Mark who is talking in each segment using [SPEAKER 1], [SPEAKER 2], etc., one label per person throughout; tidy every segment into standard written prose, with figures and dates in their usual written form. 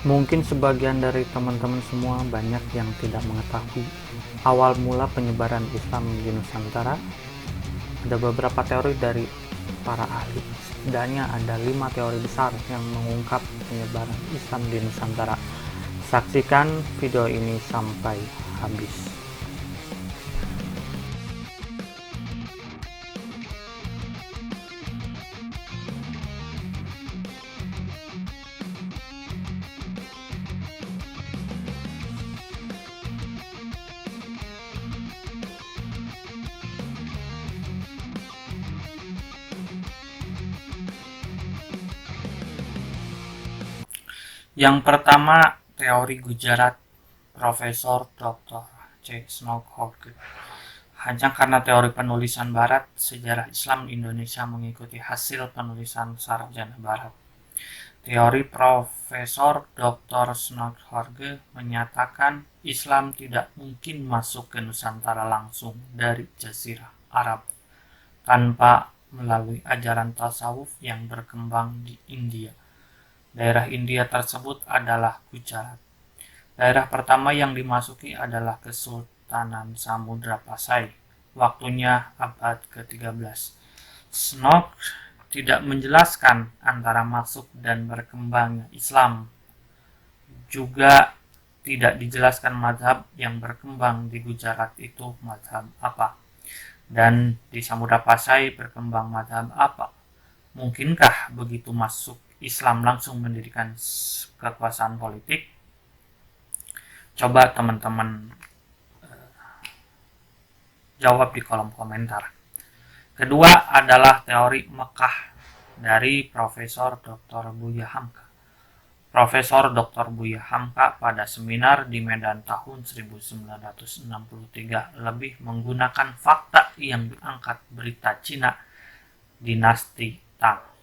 [SPEAKER 1] Mungkin sebagian dari teman-teman semua banyak yang tidak mengetahui awal mula penyebaran Islam di Nusantara. Ada beberapa teori dari para ahli. Setidaknya ada 5 teori besar yang mengungkap penyebaran Islam di Nusantara. Saksikan video ini sampai habis. Yang pertama, teori Gujarat, Profesor Dr. C. Snowhawke. Hanya karena teori penulisan Barat, sejarah Islam Indonesia mengikuti hasil penulisan sarjana Barat. Teori Profesor Dr. Snowhawke menyatakan Islam tidak mungkin masuk ke Nusantara langsung dari Jazirah Arab tanpa melalui ajaran tasawuf yang berkembang di India. Daerah India tersebut adalah Gujarat. Daerah pertama yang dimasuki adalah Kesultanan Samudra Pasai. Waktunya abad ke-13. Snok tidak menjelaskan antara masuk dan berkembangnya Islam. Juga tidak dijelaskan mazhab yang berkembang di Gujarat itu mazhab apa. Dan di Samudra Pasai berkembang mazhab apa. Mungkinkah begitu masuk Islam langsung mendirikan kekuasaan politik? Coba teman-teman jawab di kolom komentar. Kedua adalah teori Mekah dari Profesor Dr. Buya Hamka. Profesor Dr. Buya Hamka pada seminar di Medan tahun 1963 lebih menggunakan fakta yang diangkat berita Cina dinasti Tang.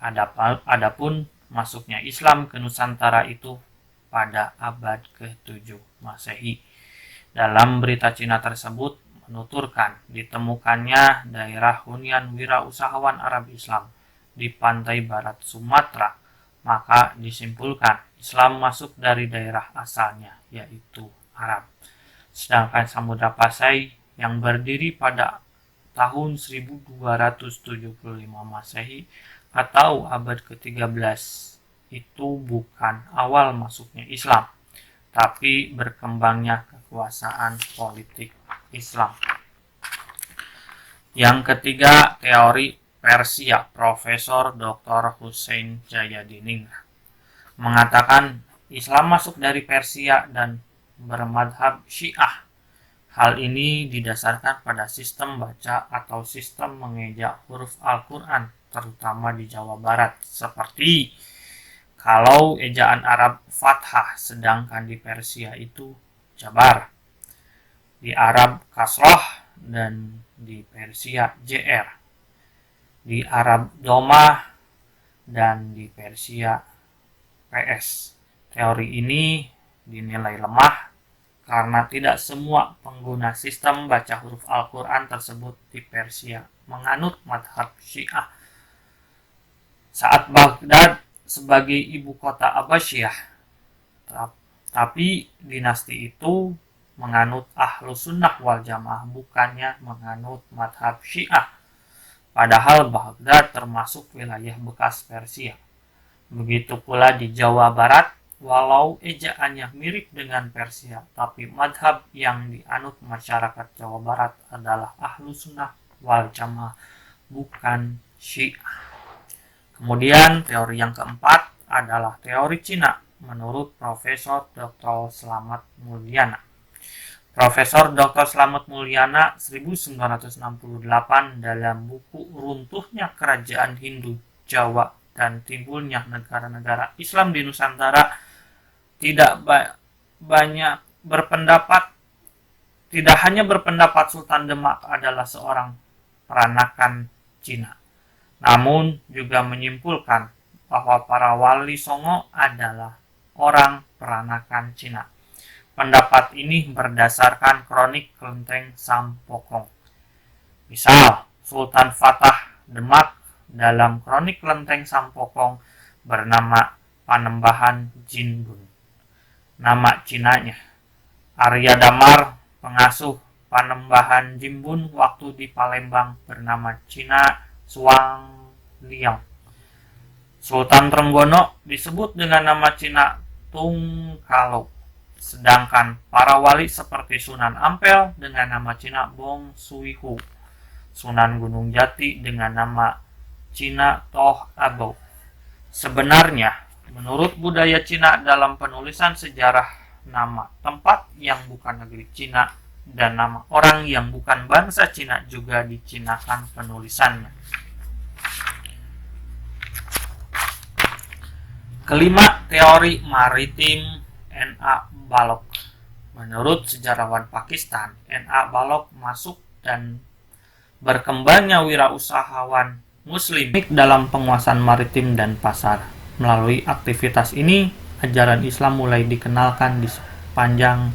[SPEAKER 1] Adapun masuknya Islam ke Nusantara itu pada abad ke-7 Masehi. Dalam berita Cina tersebut menuturkan ditemukannya daerah hunian wirausahawan Arab Islam di pantai barat Sumatera, maka disimpulkan Islam masuk dari daerah asalnya, yaitu Arab. Sedangkan Samudra Pasai yang berdiri pada tahun 1275 Masehi atau abad ke-13 itu bukan awal masuknya Islam, tapi berkembangnya kekuasaan politik Islam. Yang ketiga, teori Persia, Profesor Dr. Hussein Jayadiningrat mengatakan Islam masuk dari Persia dan bermadhab Syiah. Hal ini didasarkan pada sistem baca atau sistem mengeja huruf Al-Quran, terutama di Jawa Barat, seperti kalau ejaan Arab Fathah, sedangkan di Persia itu Jabar, di Arab Kasroh, dan di Persia JR, di Arab Domah, dan di Persia PS. Teori ini dinilai lemah karena tidak semua pengguna sistem baca huruf Al-Quran tersebut di Persia menganut madhab Syiah. Saat Baghdad sebagai ibu kota Abbasiyah, tapi dinasti itu menganut Ahlus Sunnah wal Jamaah, bukannya menganut madhab Syiah. Padahal Baghdad termasuk wilayah bekas Persia. Begitu pula di Jawa Barat, walau ejaannya mirip dengan Persia, tapi madhab yang dianut masyarakat Jawa Barat adalah Ahlus Sunnah wal Jamaah, bukan Syiah. Kemudian teori yang keempat adalah teori Cina menurut Profesor Dr. Slamet Mulyana. Profesor Dr. Slamet Mulyana 1968 dalam buku Runtuhnya Kerajaan Hindu Jawa dan Timbulnya Negara-negara Islam di Nusantara tidak hanya berpendapat Sultan Demak adalah seorang peranakan Cina, namun juga menyimpulkan bahwa para wali Songo adalah orang peranakan Cina. Pendapat ini berdasarkan kronik Kelenteng Sampokong. Misal, Sultan Fatah Demak dalam kronik Kelenteng Sampokong bernama Panembahan Jinbun. Nama Cinanya Arya Damar, pengasuh Panembahan Jinbun waktu di Palembang, bernama Cina Suang Liang. Sultan Trenggono disebut dengan nama Cina Tungkalo, sedangkan para wali seperti Sunan Ampel dengan nama Cina Bong Suihu, Sunan Gunung Jati dengan nama Cina Toh Abo. Sebenarnya, menurut budaya Cina, dalam penulisan sejarah, nama tempat yang bukan negeri Cina dan nama orang yang bukan bangsa Cina juga dicinakan penulisannya. Kelima, teori maritim N.A. Balok. Menurut sejarawan Pakistan, N.A. Balok masuk dan berkembangnya wirausahawan Muslim dalam penguasaan maritim dan pasar. Melalui aktivitas ini, ajaran Islam mulai dikenalkan di sepanjang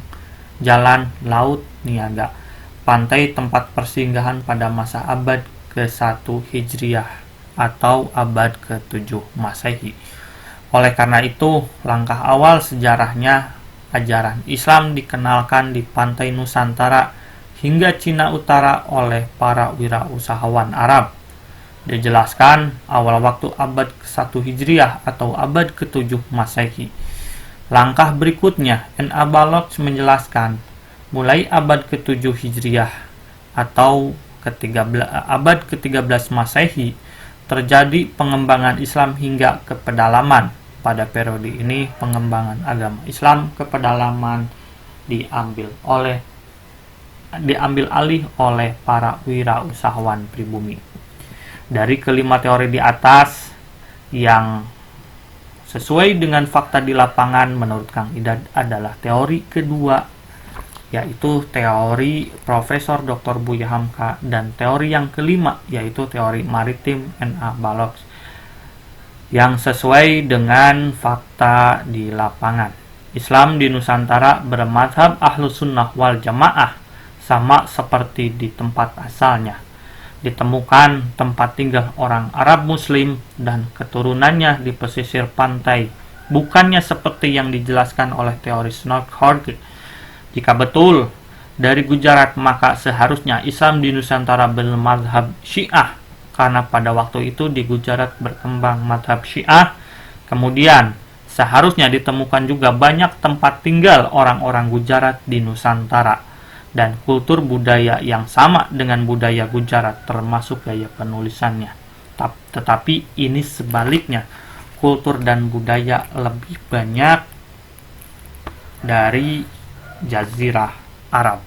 [SPEAKER 1] jalan laut niaga, pantai tempat persinggahan pada masa abad ke-1 Hijriah atau abad ke-7 Masehi. Oleh karena itu, langkah awal sejarahnya, ajaran Islam dikenalkan di pantai Nusantara hingga Cina Utara oleh para wirausahawan Arab. Dijelaskan awal waktu abad ke-1 Hijriah atau abad ke-7 Masehi. Langkah berikutnya, N.A. Balok menjelaskan, mulai abad ke-7 Hijriah atau abad ke-13 Masehi, terjadi pengembangan Islam hingga ke pedalaman. Pada periode ini, pengembangan agama Islam ke pedalaman diambil alih oleh para wirausahawan pribumi. Dari kelima teori di atas yang sesuai dengan fakta di lapangan, menurut Kang Idad adalah teori kedua, yaitu teori Profesor Dr. Buya Hamka, dan teori yang kelima yaitu teori maritim N.A. Balok yang sesuai dengan fakta di lapangan. Islam di Nusantara bermadhab Ahlus Sunnah wal Jamaah, sama seperti di tempat asalnya. Ditemukan tempat tinggal orang Arab Muslim dan keturunannya di pesisir pantai, bukannya seperti yang dijelaskan oleh teori Snodgrass. Jika betul dari Gujarat, maka seharusnya Islam di Nusantara bermadhab Syiah, karena pada waktu itu di Gujarat berkembang madhab Syiah. Kemudian seharusnya ditemukan juga banyak tempat tinggal orang-orang Gujarat di Nusantara dan kultur budaya yang sama dengan budaya Gujarat, termasuk gaya penulisannya. Tetapi ini sebaliknya, kultur dan budaya lebih banyak dari Jazirah Arab.